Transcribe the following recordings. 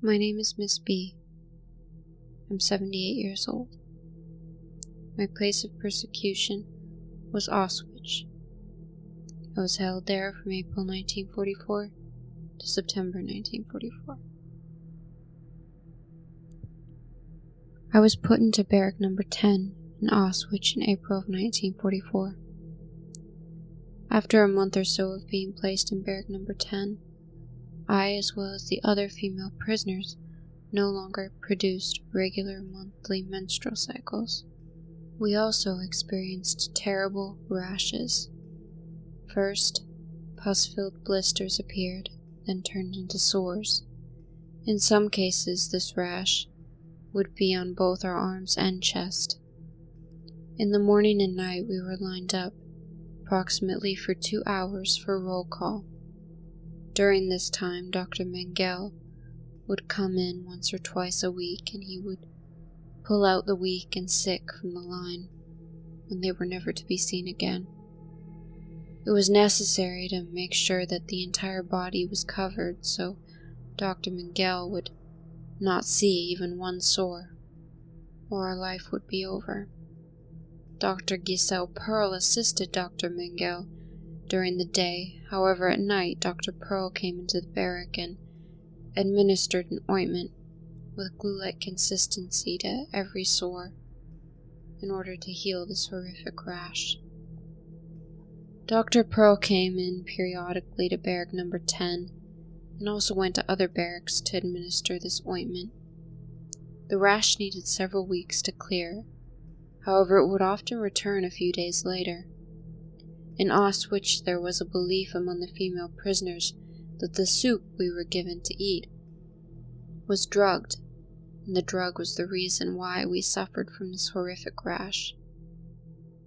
My name is Miss B. I'm 78 years old. My place of persecution was Auschwitz. I was held there from April 1944 to September 1944. I was put into barrack number 10 in Auschwitz in April of 1944. After a month or so of being placed in barrack number 10, I, as well as the other female prisoners, no longer produced regular monthly menstrual cycles. We also experienced terrible rashes. First, pus-filled blisters appeared, then turned into sores. In some cases, this rash would be on both our arms and chest. In the morning and night, we were lined up approximately for 2 hours for roll call. During this time, Dr. Mengele would come in once or twice a week, and he would pull out the weak and sick from the line when they were never to be seen again. It was necessary to make sure that the entire body was covered so Dr. Mengele would not see even one sore, or our life would be over. Dr. Giselle Pearl assisted Dr. Mengele during the day. However, at night, Dr. Pearl came into the barrack and administered an ointment with glue-like consistency to every sore in order to heal this horrific rash. Dr. Pearl came in periodically to barrack number 10 and also went to other barracks to administer this ointment. The rash needed several weeks to clear. However, it would often return a few days later. In Auschwitz, there was a belief among the female prisoners that the soup we were given to eat was drugged, and the drug was the reason why we suffered from this horrific rash.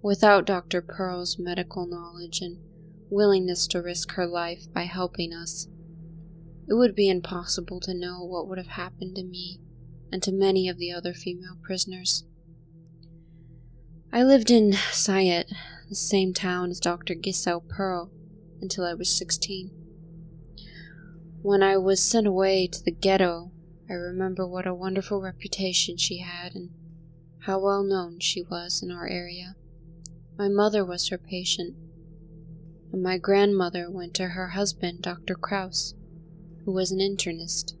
Without Dr. Pearl's medical knowledge and willingness to risk her life by helping us, it would be impossible to know what would have happened to me and to many of the other female prisoners. I lived in Sayet, the same town as Dr. Giselle Pearl, until I was 16. When I was sent away to the ghetto, I remember what a wonderful reputation she had and how well known she was in our area. My mother was her patient, and my grandmother went to her husband, Dr. Kraus, who was an internist.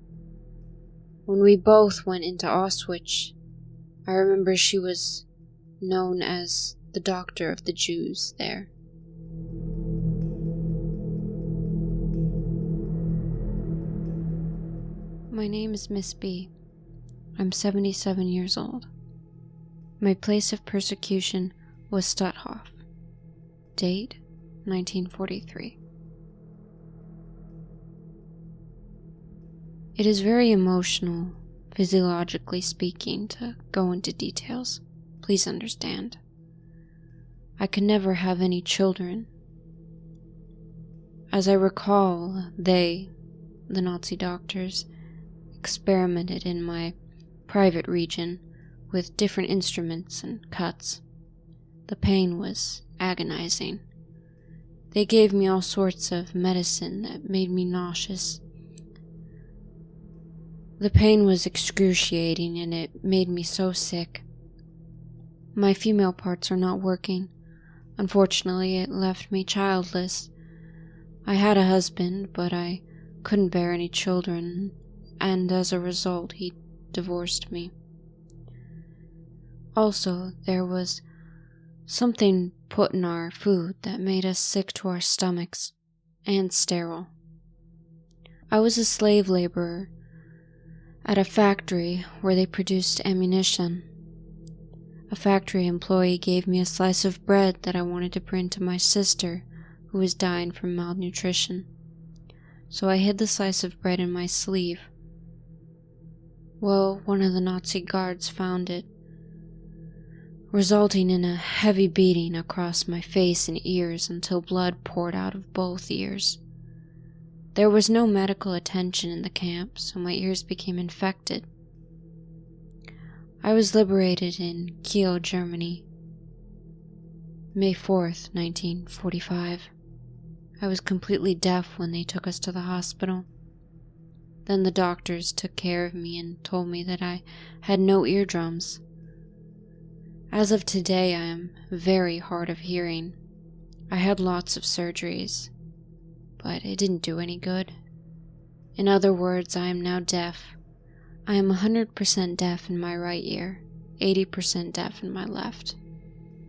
When we both went into Auschwitz, I remember she was known as the doctor of the Jews there. My name is Miss B. I'm 77 years old. My place of persecution was Stutthof. Date, 1943. It is very emotional, physiologically speaking, to go into details. Please understand. I could never have any children. As I recall, they, the Nazi doctors, experimented in my private region with different instruments and cuts. The pain was agonizing. They gave me all sorts of medicine that made me nauseous. The pain was excruciating and it made me so sick. My female parts are not working. Unfortunately, it left me childless. I had a husband, but I couldn't bear any children, and as a result, he divorced me. Also, there was something put in our food that made us sick to our stomachs and sterile. I was a slave laborer at a factory where they produced ammunition. A factory employee gave me a slice of bread that I wanted to bring to my sister, who was dying from malnutrition. So I hid the slice of bread in my sleeve. Well, one of the Nazi guards found it, resulting in a heavy beating across my face and ears until blood poured out of both ears. There was no medical attention in the camp, so my ears became infected. I was liberated in Kiel, Germany, May 4th, 1945. I was completely deaf when they took us to the hospital. Then the doctors took care of me and told me that I had no eardrums. As of today, I am very hard of hearing. I had lots of surgeries, but it didn't do any good. In other words, I am now deaf. I am 100% deaf in my right ear, 80% deaf in my left.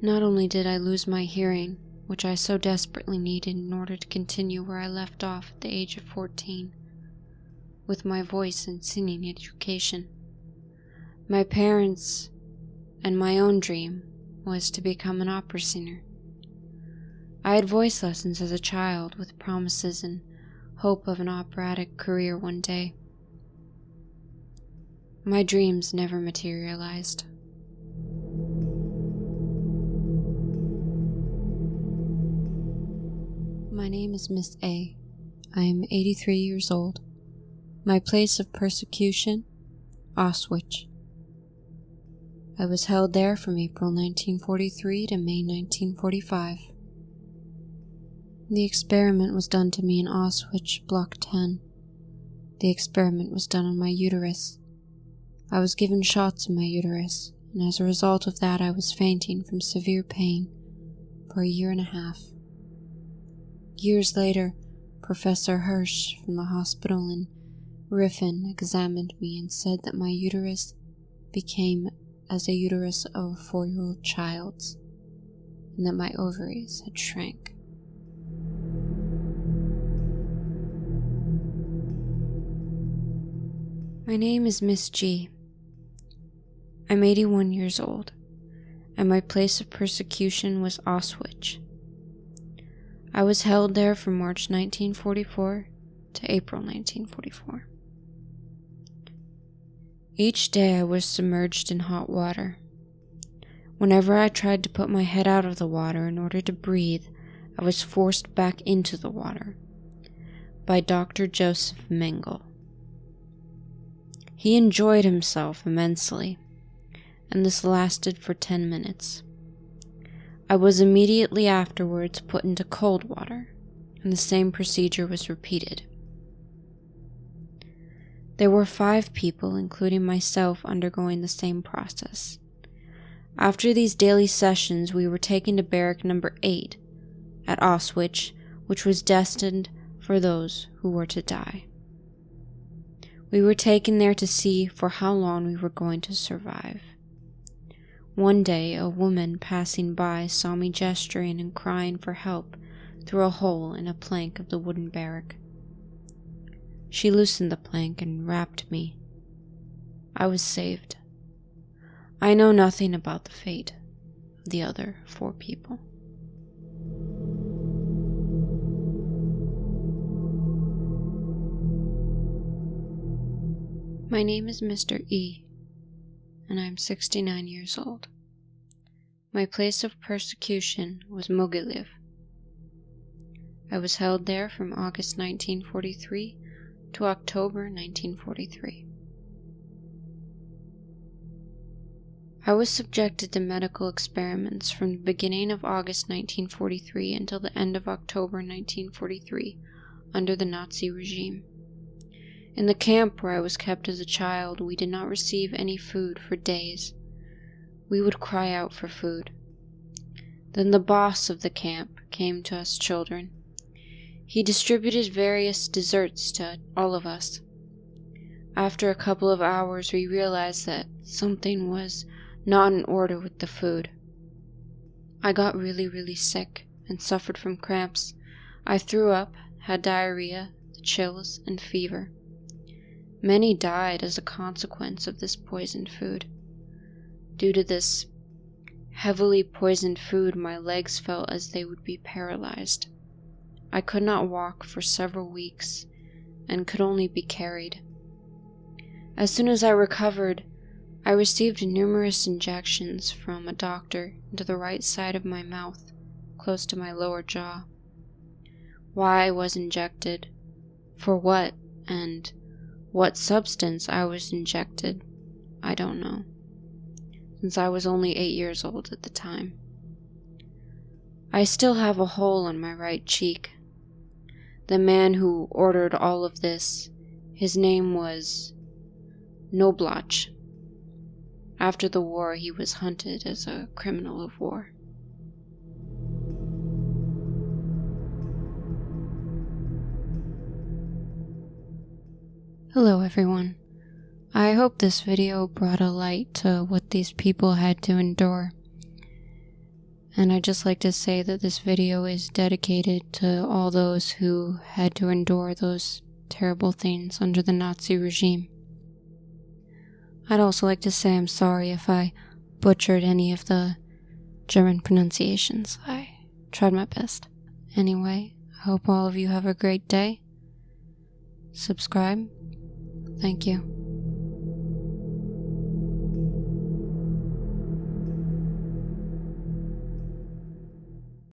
Not only did I lose my hearing, which I so desperately needed in order to continue where I left off at the age of 14, with my voice and singing education. My parents and my own dream was to become an opera singer. I had voice lessons as a child with promises and hope of an operatic career one day. My dreams never materialized. My name is Miss A. I am 83 years old. My place of persecution, Auschwitz. I was held there from April 1943 to May 1945. The experiment was done to me in Auschwitz, Block 10. The experiment was done on my uterus. I was given shots in my uterus, and as a result of that I was fainting from severe pain for a year and a half. Years later, Professor Hirsch from the hospital in Riffen examined me and said that my uterus became as a uterus of a 4-year-old child's, and that my ovaries had shrank. My name is Miss G. I'm 81 years old, and my place of persecution was Auschwitz. I was held there from March 1944 to April 1944. Each day I was submerged in hot water. Whenever I tried to put my head out of the water in order to breathe, I was forced back into the water by Dr. Joseph Mengele. He enjoyed himself immensely, and this lasted for 10 minutes. I was immediately afterwards put into cold water, and the same procedure was repeated. There were 5 people, including myself, undergoing the same process. After these daily sessions, we were taken to barrack number 8 at Auschwitz, which was destined for those who were to die. We were taken there to see for how long we were going to survive. One day, a woman passing by saw me gesturing and crying for help through a hole in a plank of the wooden barrack. She loosened the plank and wrapped me. I was saved. I know nothing about the fate of the other 4 people. My name is Mr. E, and I am 69 years old. My place of persecution was Mogilev. I was held there from August 1943 to October 1943. I was subjected to medical experiments from the beginning of August 1943 until the end of October 1943 under the Nazi regime. In the camp where I was kept as a child, we did not receive any food for days. We would cry out for food. Then the boss of the camp came to us children. He distributed various desserts to all of us. After a couple of hours, we realized that something was not in order with the food. I got really sick and suffered from cramps. I threw up, had diarrhea, the chills, and fever. Many died as a consequence of this poisoned food. Due to this heavily poisoned food, my legs felt as they would be paralyzed. I could not walk for several weeks and could only be carried. As soon as I recovered, I received numerous injections from a doctor into the right side of my mouth, close to my lower jaw. Why I was injected, for what, and what substance I was injected, I don't know, since I was only 8 years old at the time. I still have a hole on my right cheek. The man who ordered all of this, His name was Noblach. After the war, he was hunted as a criminal of war. Hello everyone. I hope this video brought a light to what these people had to endure. And I'd just like to say that this video is dedicated to all those who had to endure those terrible things under the Nazi regime. I'd also like to say I'm sorry if I butchered any of the German pronunciations. I tried my best. Anyway, I hope all of you have a great day. Subscribe. Thank you.